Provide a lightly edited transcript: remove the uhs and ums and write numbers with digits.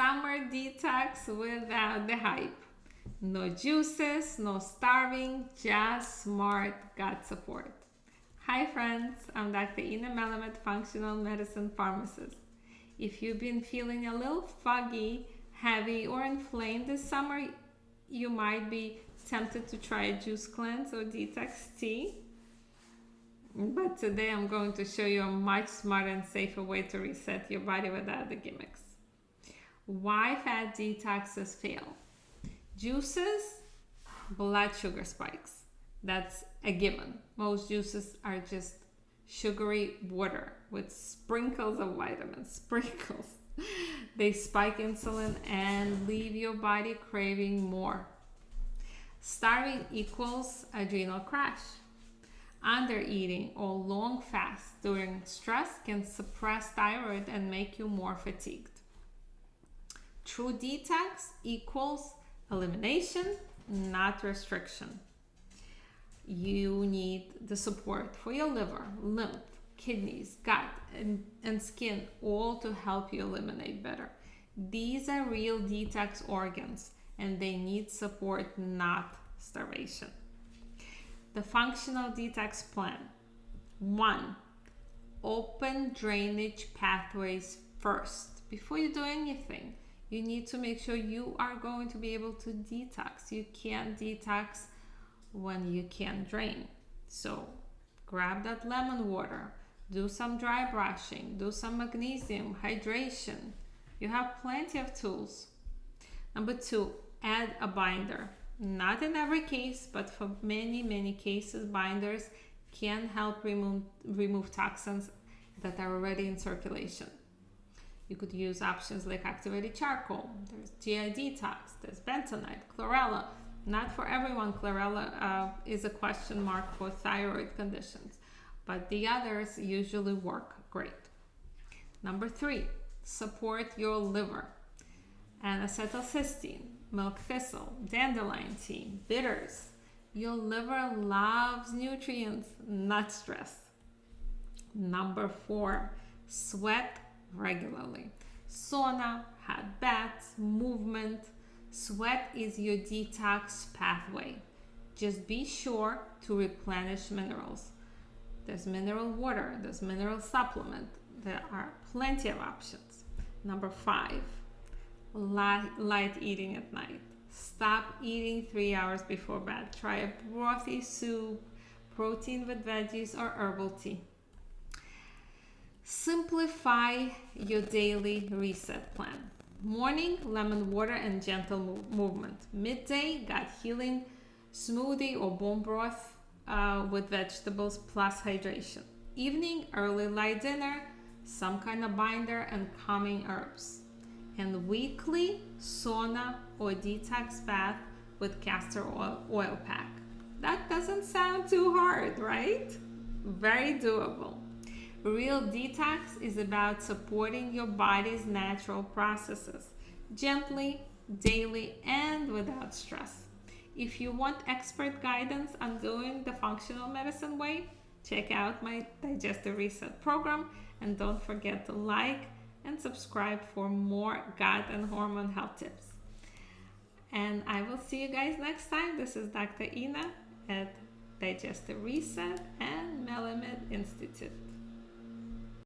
summer detox without the hype. No juices, no starving, just smart gut support. Hi friends, I'm Dr. Melamed, functional medicine pharmacist. If you've been feeling a little foggy, heavy, or inflamed this summer, you might be tempted to try a juice cleanse or detox tea. But today I'm going to show you a much smarter and safer way to reset your body without the gimmicks. Why fat detoxes fail? Juices, blood sugar spikes. That's a given. Most juices are just sugary water with sprinkles of vitamins. Sprinkles. They spike insulin and leave your body craving more. Starving equals adrenal crash. Undereating or long fasts during stress can suppress thyroid and make you more fatigued. True detox equals elimination, not restriction. You need the support for your liver, lymph, kidneys, gut, and skin, all to help you eliminate better. These are real detox organs and they need support, not starvation. The functional detox plan. 1. Open drainage pathways first. Before you do anything, you need to make sure you are going to be able to detox. You can't detox when you can't drain. So grab that lemon water, do some dry brushing, do some magnesium, hydration. You have plenty of tools. Number 2, add a binder. Not in every case, but for many cases, binders can help remove toxins that are already in circulation. You could use options like activated charcoal. There's GI Detox, there's bentonite, chlorella. Not for everyone, chlorella is a question mark for thyroid conditions, but the others usually work great. Number 3, support your liver. And acetylcysteine, milk thistle, dandelion tea, bitters. Your liver loves nutrients, not stress. Number 4, sweat regularly. Sauna, hot baths, movement. Sweat is your detox pathway. Just be sure to replenish minerals. There's mineral water, there's mineral supplement. There are plenty of options. Number 5, light eating at night. Stop eating 3 hours before bed. Try a brothy soup, protein with veggies, or herbal tea. Simplify your daily reset plan. Morning, lemon water and gentle movement. Midday, gut healing smoothie or bone broth with vegetables plus hydration. Evening, early light dinner, some kind of binder and calming herbs. And weekly, sauna or detox bath with castor oil pack. That doesn't sound too hard, right? Very doable. Real detox is about supporting your body's natural processes, gently, daily, and without stress. If you want expert guidance on doing the functional medicine way, check out my Digestive Reset program, and don't forget to like and subscribe for more gut and hormone health tips. And I will see you guys next time. This is Dr. Ina at Digestive Reset and Melamed Institute.